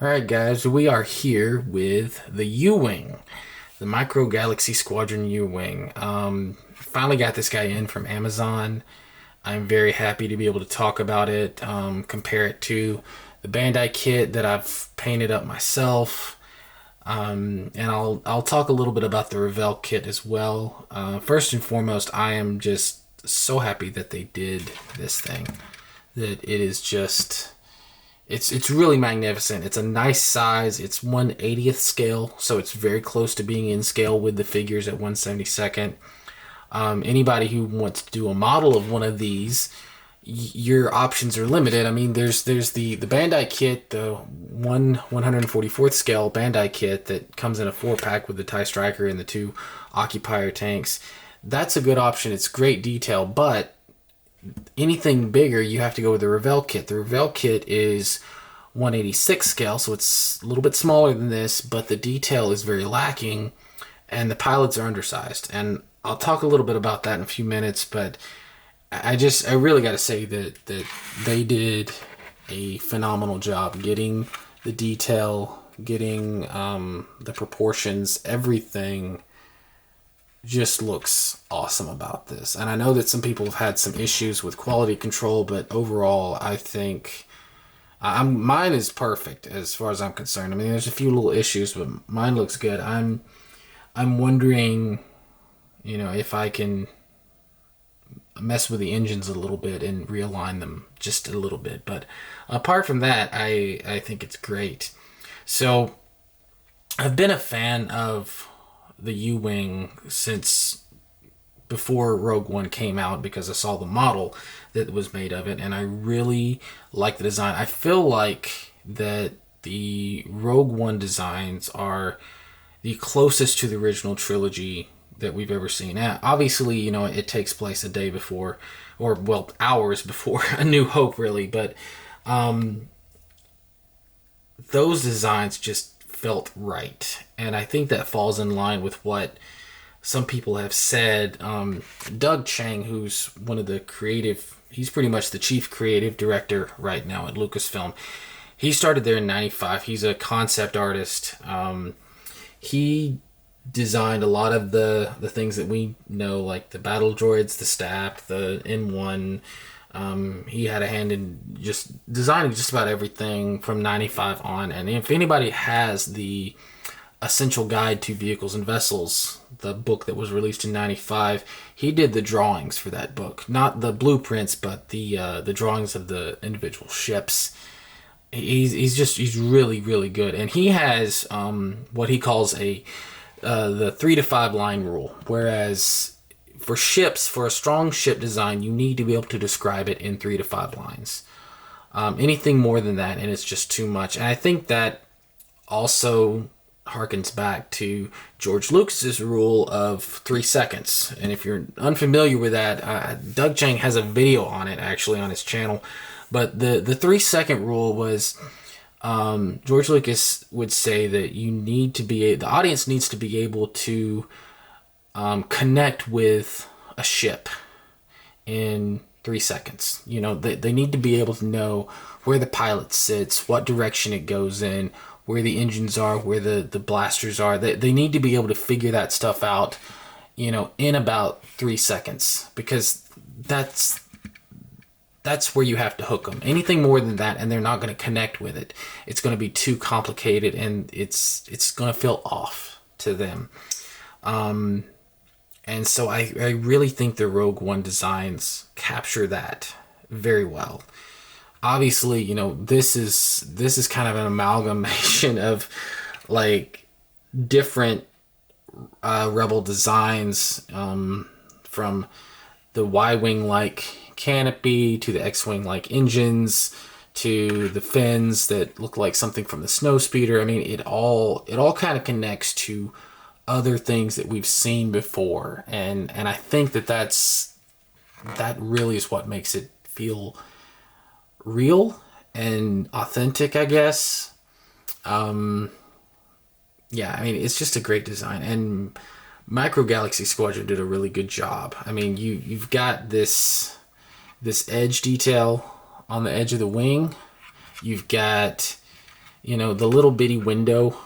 Alright guys, we are here with the U-wing, the Micro Galaxy Squadron U-wing. Finally got this guy in from Amazon. I'm very happy to be able to talk about it, compare it to the Bandai kit that I've painted up myself. And I'll talk a little bit about the Revell kit as well. First and foremost, I am just so happy that they did this thing. That it is just it's really magnificent. It's a nice size. It's 1/80th scale, so it's very close to being in scale with the figures at 1/72. Anybody who wants to do a model of one of these, your options are limited. I mean, there's the Bandai kit, the 144th scale Bandai kit that comes in a 4-pack with the TIE Striker and the 2 Occupier tanks. That's a good option. It's great detail, but anything bigger, you have to go with the Revell kit. The Revell kit is 1/86 scale, so it's a little bit smaller than this, but the detail is very lacking, and the pilots are undersized. And I'll talk a little bit about that in a few minutes, but I really got to say that they did a phenomenal job getting the detail, getting the proportions, everything just looks awesome about this. And I know that some people have had some issues with quality control, but overall, I think mine is perfect as far as I'm concerned. I mean, there's a few little issues, but mine looks good. I'm wondering, if I can mess with the engines a little bit and realign them just a little bit. But apart from that, I think it's great. So I've been a fan of the U-wing since before Rogue One came out because I saw the model that was made of it, and I really like the design. I feel like that the Rogue One designs are the closest to the original trilogy that we've ever seen. Obviously, it takes place a day before, or well, hours before A New Hope, really, but those designs just felt right. And I think that falls in line with what some people have said. Doug Chang, who's one of the he's pretty much the chief creative director right now at Lucasfilm. He started there in 95. He's a concept artist. He designed a lot of the things that we know, like the battle droids, the staff, the N1. He had a hand in just designing just about everything from 95 on. And if anybody has the Essential Guide to Vehicles and Vessels, the book that was released in 95, he did the drawings for that book. Not the blueprints, but the drawings of the individual ships. He's really, really good. And he has what he calls the 3 to 5 line rule, whereas for ships, for a strong ship design, you need to be able to describe it in 3 to 5 lines. Anything more than that, and it's just too much. And I think that also harkens back to George Lucas's rule of 3 seconds. And if you're unfamiliar with that, Doug Chang has a video on it actually on his channel. But the 3-second rule was George Lucas would say that the audience needs to be able to connect with a ship in 3 seconds. They need to be able to know where the pilot sits, what direction it goes in, where the engines are, where the blasters are. They need to be able to figure that stuff out, in about 3 seconds, because that's where you have to hook them. Anything more than that, and they're not going to connect with it. It's going to be too complicated, and it's going to feel off to them. And so I really think the Rogue One designs capture that very well. Obviously, this is kind of an amalgamation of like different Rebel designs, from the Y-wing like canopy to the X-wing like engines to the fins that look like something from the Snowspeeder. I mean, it all kind of connects to other things that we've seen before, and I think that really is what makes it feel real and authentic, I guess. Yeah, I mean, it's just a great design, and Micro Galaxy Squadron did a really good job. I mean, you've got this edge detail on the edge of the wing. You've got You know, the little bitty window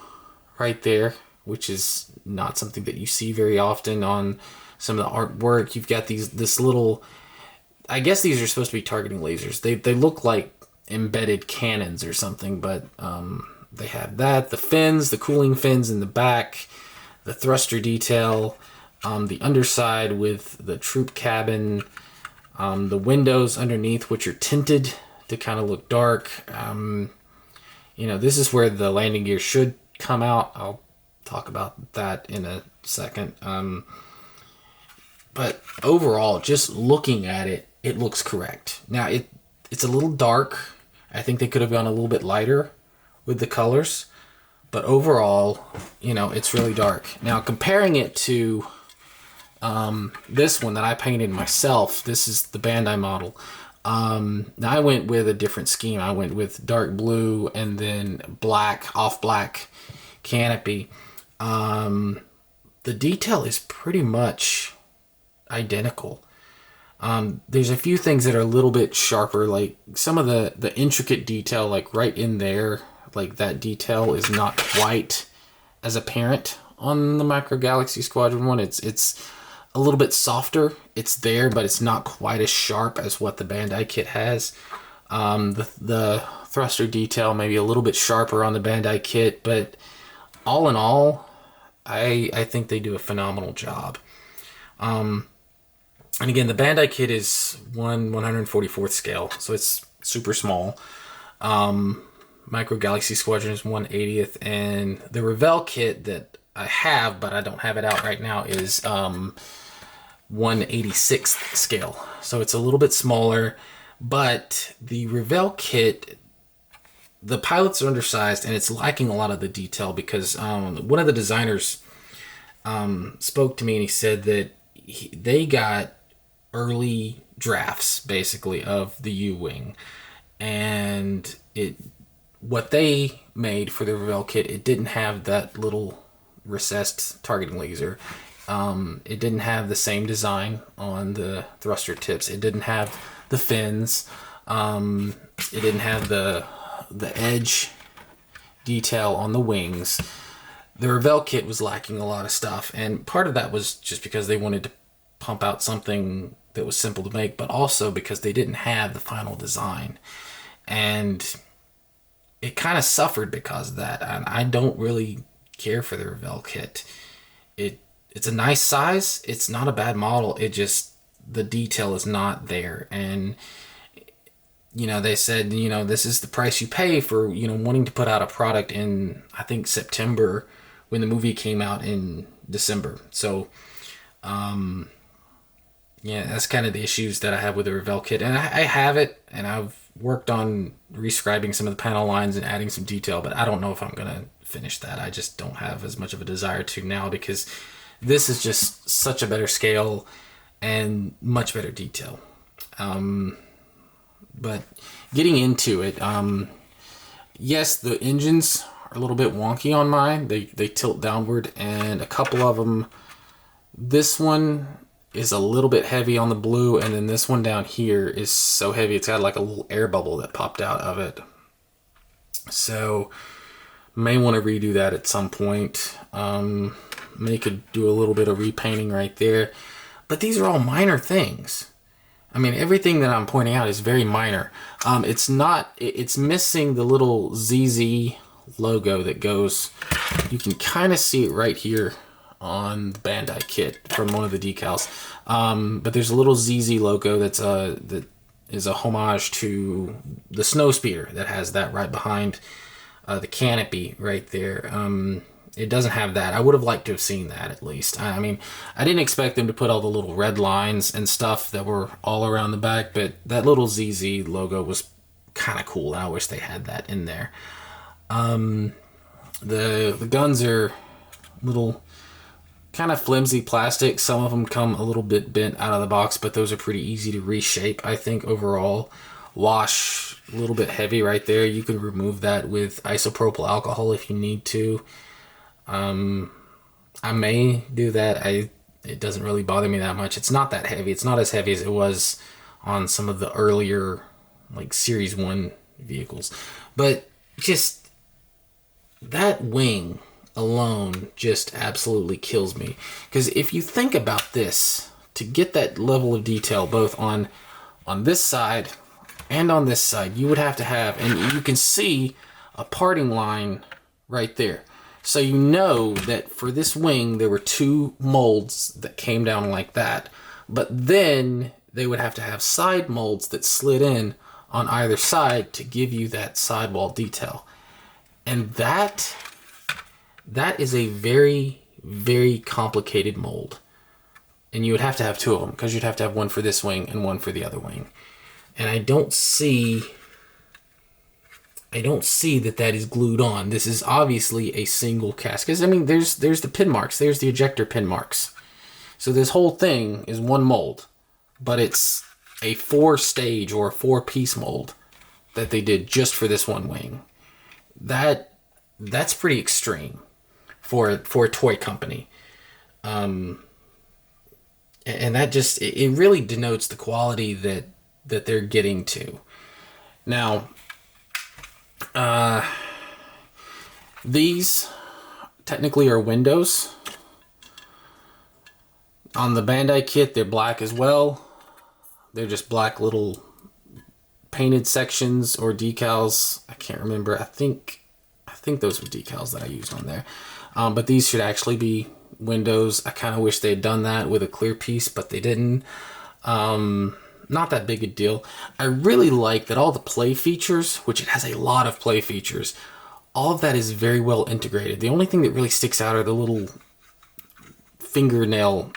right there, which is not something that you see very often on some of the artwork. You've got this little, I guess these are supposed to be targeting lasers. They look like embedded cannons or something, but they have that. The fins, the cooling fins in the back, the thruster detail, the underside with the troop cabin, the windows underneath, which are tinted to kind of look dark. You know, this is where the landing gear should come out. I'll talk about that in a second. But overall, just looking at it, it looks correct. Now, it's a little dark. I think they could have gone a little bit lighter with the colors. But overall, you know, it's really dark. Now, comparing it to this one that I painted myself, this is the Bandai model. Now, I went with a different scheme. I went with dark blue and then black, off black canopy. The detail is pretty much identical. There's a few things that are a little bit sharper, like some of the intricate detail, like right in there, like that detail is not quite as apparent on the Micro Galaxy Squadron one. It's a little bit softer. It's there, but it's not quite as sharp as what the Bandai kit has. The thruster detail maybe a little bit sharper on the Bandai kit, but all in all, I think they do a phenomenal job. And again, the Bandai kit is 1/144th scale, so it's super small. Micro Galaxy Squadron is 1/80th, and the Revell kit that I have, but I don't have it out right now, is 1/86th scale. So it's a little bit smaller, but the Revell kit, the pilots are undersized, and it's lacking a lot of the detail because one of the designers spoke to me, and he said that they got early drafts basically of the U-wing, and what they made for the Revell kit, it didn't have that little recessed targeting laser. It didn't have the same design on the thruster tips. It didn't have the fins. It didn't have the edge detail on the wings. The Revell kit was lacking a lot of stuff, and part of that was just because they wanted to pump out something that was simple to make, but also because they didn't have the final design. And it kind of suffered because of that, and I don't really care for the Revell kit. It's a nice size. It's not a bad model. It just, the detail is not there. And, you know, they said, you know, this is the price you pay for, you know, wanting to put out a product in, I think, September, when the movie came out in December. So, yeah, that's kind of the issues that I have with the Revell kit. And I have it, and I've worked on rescribing some of the panel lines and adding some detail, but I don't know if I'm going to finish that. I just don't have as much of a desire to now, because this is just such a better scale and much better detail. But getting into it, yes, the engines are a little bit wonky on mine. They tilt downward, and a couple of them, this one is a little bit heavy on the blue, and then this one down here is so heavy it's got like a little air bubble that popped out of it. So may want to redo that at some point. May could do a little bit of repainting right there, but these are all minor things. I mean, everything that I'm pointing out is very minor. It's missing the little ZZ logo that goes, you can kind of see it right here on the Bandai kit from one of the decals. But there's a little ZZ logo that is a homage to the Snowspeeder that has that right behind the canopy right there. It doesn't have that. I would have liked to have seen that at least. I mean, I didn't expect them to put all the little red lines and stuff that were all around the back, but that little ZZ logo was kind of cool. I wish they had that in there. The guns are little kind of flimsy plastic. Some of them come a little bit bent out of the box, but those are pretty easy to reshape, I think, overall. Wash, a little bit heavy right there. You can remove that with isopropyl alcohol if you need to. I may do that. It doesn't really bother me that much. It's not that heavy. It's not as heavy as it was on some of the earlier, like, Series 1 vehicles. But just, that wing alone just absolutely kills me. Because if you think about this, to get that level of detail both on this side and on this side, you would have to have, and you can see a parting line right there. So you know that for this wing, there were 2 molds that came down like that. But then they would have to have side molds that slid in on either side to give you that sidewall detail. And that is a very, very complicated mold. And you would have to have 2 of them, because you'd have to have one for this wing and one for the other wing. And I don't see that is glued on. This is obviously a single cast. Because, I mean, there's the pin marks. There's the ejector pin marks. So this whole thing is one mold. But it's a 4-stage or a 4-piece mold that they did just for this one wing. That's pretty extreme for a toy company. And that just, it really denotes the quality that they're getting to. Now, these technically are windows. On the Bandai kit, they're black as well. They're just black little painted sections or decals. I can't remember. I think those were decals that I used on there. But these should actually be windows. I kind of wish they had done that with a clear piece, but they didn't. Not that big a deal. I really like that all the play features, which it has a lot of play features, all of that is very well integrated. The only thing that really sticks out are the little fingernail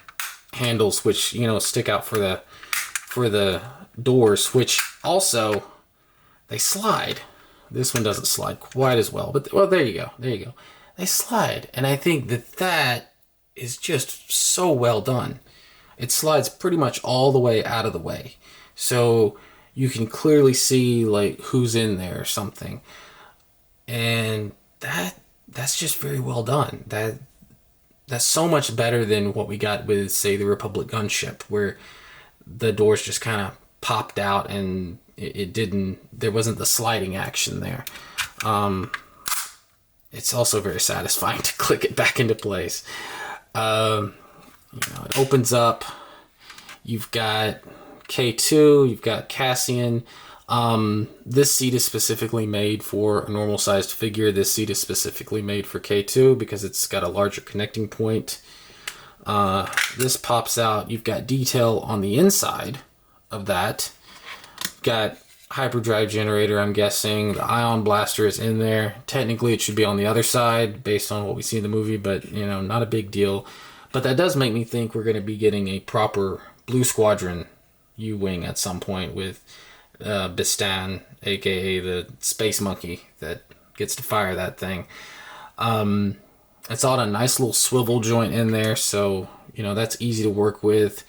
handles, which, you know, stick out for the doors, which also they slide. This one doesn't slide quite as well, but well, there you go. They slide, and I think that is just so well done. It slides pretty much all the way out of the way, so you can clearly see like who's in there or something, and that's just very well done. That's so much better than what we got with, say, the Republic gunship, where the doors just kind of popped out and there wasn't the sliding action there. It's also very satisfying to click it back into place. It opens up. You've got K2, you've got Cassian. This seat is specifically made for a normal sized figure. This seat is specifically made for K2 because it's got a larger connecting point. This pops out. You've got detail on the inside of that. Got hyperdrive generator, I'm guessing. The ion blaster is in there. Technically, it should be on the other side based on what we see in the movie, but, you know, not a big deal. But that does make me think we're going to be getting a proper Blue Squadron U-wing at some point with Bistan, aka the space monkey that gets to fire that thing. It's all a nice little swivel joint in there, so, you know, that's easy to work with.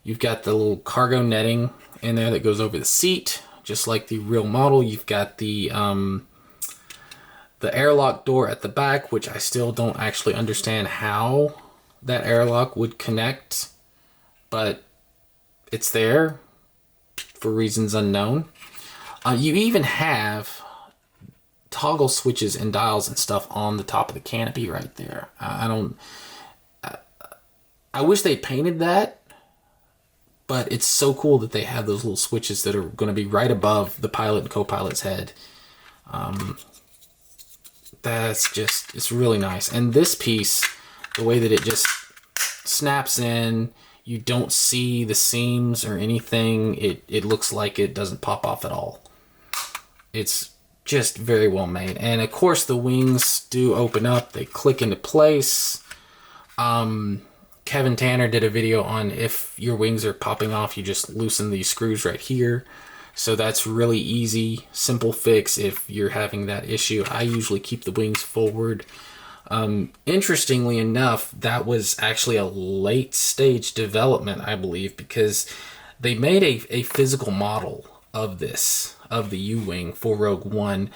You've got the little cargo netting in there that goes over the seat, just like the real model. You've got the airlock door at the back, which I still don't actually understand how that airlock would connect, but it's there for reasons unknown. You even have toggle switches and dials and stuff on the top of the canopy right there. I wish they painted that, but it's so cool that they have those little switches that are going to be right above the pilot and co-pilot's head. It's really nice. And this piece, the way that it just snaps in, you don't see the seams or anything. It looks like it doesn't pop off at all. It's just very well made. And of course the wings do open up. They click into place. Kevin Tanner did a video on if your wings are popping off, you just loosen these screws right here. So that's really easy, simple fix if you're having that issue. I usually keep the wings forward. Interestingly enough, that was actually a late stage development, I believe, because they made a physical model of the U-wing for Rogue One,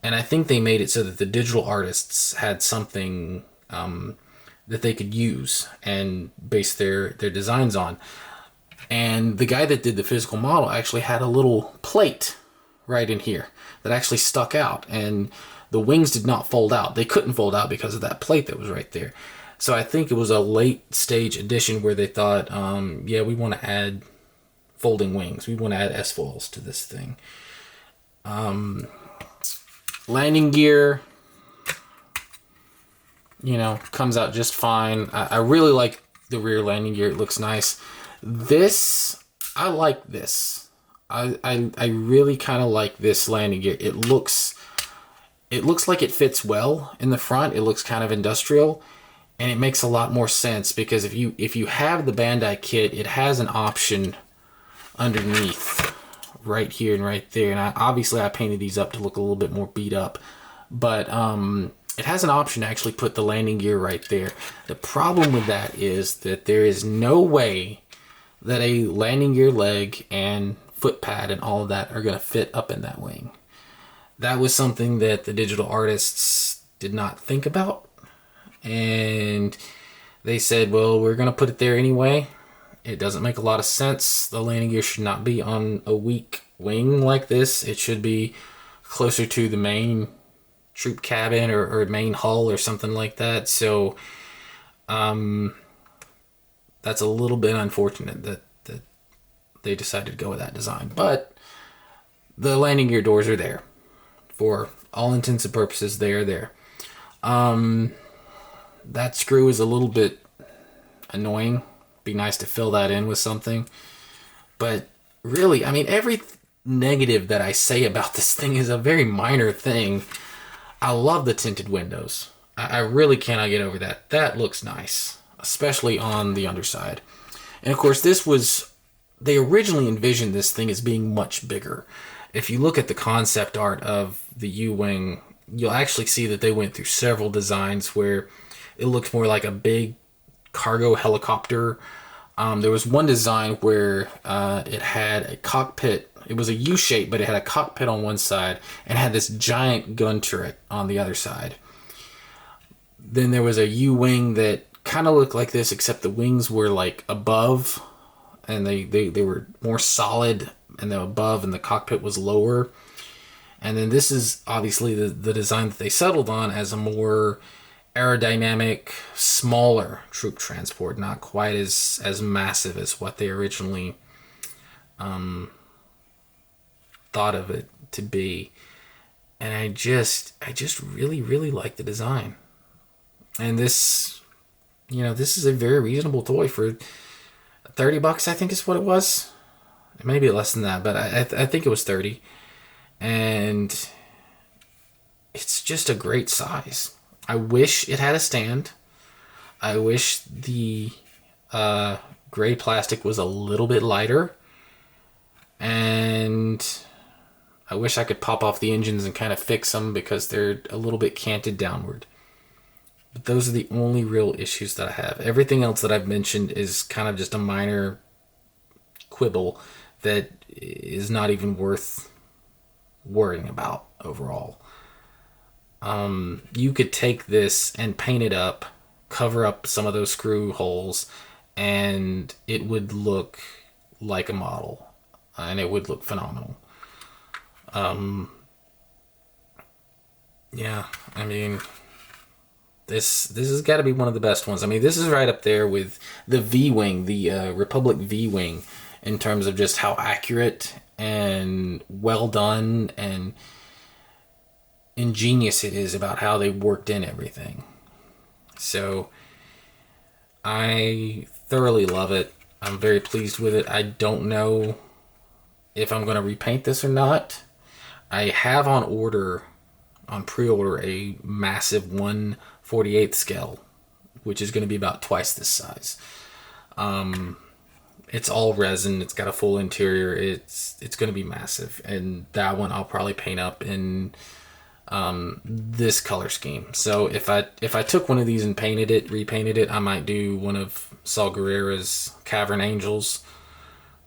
and I think they made it so that the digital artists had something that they could use and base their designs on. And the guy that did the physical model actually had a little plate right in here that actually stuck out, and the wings did not fold out. They couldn't fold out because of that plate that was right there. So I think it was a late stage addition where they thought, yeah, we want to add folding wings. We want to add S-foils to this thing. Landing gear, you know, comes out just fine. I really like the rear landing gear. It looks nice. This, I like this. I really kind of like this landing gear. It looks like it fits well in the front. It looks kind of industrial, and it makes a lot more sense because if you have the Bandai kit, it has an option underneath right here and right there. And obviously I painted these up to look a little bit more beat up, but it has an option to actually put the landing gear right there. The problem with that is that there is no way that a landing gear leg and foot pad and all of that are going to fit up in that wing. That was something that the digital artists did not think about, and they said, well, we're going to put it there anyway. It doesn't make a lot of sense. The landing gear should not be on a weak wing like this. It should be closer to the main troop cabin or main hull or something like that. So that's a little bit unfortunate that they decided to go with that design. But the landing gear doors are there. For all intents and purposes, they are there. That screw is a little bit annoying. Be nice to fill that in with something. But really, I mean, every negative that I say about this thing is a very minor thing. I love the tinted windows. I really cannot get over that. That looks nice, especially on the underside. And of course, they originally envisioned this thing as being much bigger. If you look at the concept art of the U-wing, you'll actually see that they went through several designs where it looks more like a big cargo helicopter. There was one design where it had a cockpit. It was a U shape, but it had a cockpit on one side and had this giant gun turret on the other side. Then there was a U-wing that kind of looked like this, except the wings were like above, and they were more solid, and they're above, and the cockpit was lower. And then this is obviously the design that they settled on as a more aerodynamic, smaller troop transport, not quite as massive as what they originally thought of it to be. And I just really, really like the design. And this, you know, this is a very reasonable toy for $30, I think is what it was. Maybe less than that, but I think it was 30. And it's just a great size. I wish it had a stand. I wish the gray plastic was a little bit lighter. And I wish I could pop off the engines and kind of fix them because they're a little bit canted downward. But those are the only real issues that I have. Everything else that I've mentioned is kind of just a minor quibble that is not even worth worrying about overall. You could take this and paint it up, cover up some of those screw holes, and it would look like a model, and it would look phenomenal. Yeah, I mean, this has got to be one of the best ones. I mean, this is right up there with the V-wing, the Republic V-wing, in terms of just how accurate and well done and ingenious it is about how they worked in everything. So I thoroughly love it. I'm very pleased with it. I don't know if I'm going to repaint this or not. I have on pre-order, a massive 1/48 scale, which is going to be about twice this size. It's all resin. It's got a full interior. It's going to be massive, and that one I'll probably paint up in this color scheme. So if I took one of these and repainted it, I might do one of Saw Gerrera's Cavern Angels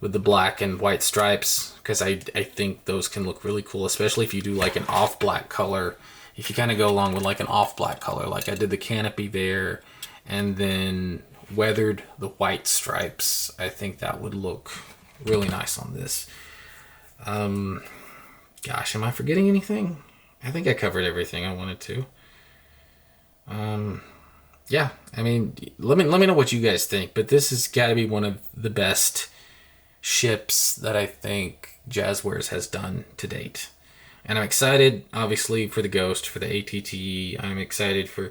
with the black and white stripes, because I think those can look really cool, especially if you do like an off black color. If you kind of go along with like an off black color, like I did the canopy there, and then weathered the white stripes, I think that would look really nice on this. Gosh, am I forgetting anything? I think I covered everything I wanted to. Yeah, I mean, let me know what you guys think. But this has got to be one of the best ships that I think Jazwares has done to date. And I'm excited, obviously, for the Ghost, for the ATT. I'm excited for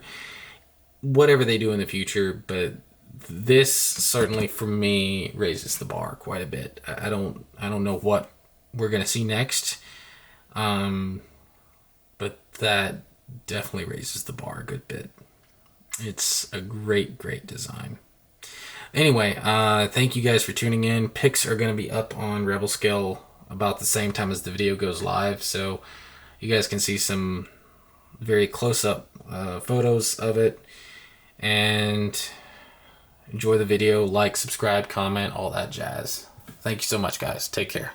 whatever they do in the future, but this certainly, for me, raises the bar quite a bit. I don't know what we're gonna see next, but that definitely raises the bar a good bit. It's a great design. Anyway, thank you guys for tuning in. Pics are going to be up on Rebel Scale about the same time as the video goes live, so you guys can see some very close-up photos of it. And enjoy the video. Like, subscribe, comment, all that jazz. Thank you so much, guys. Take care.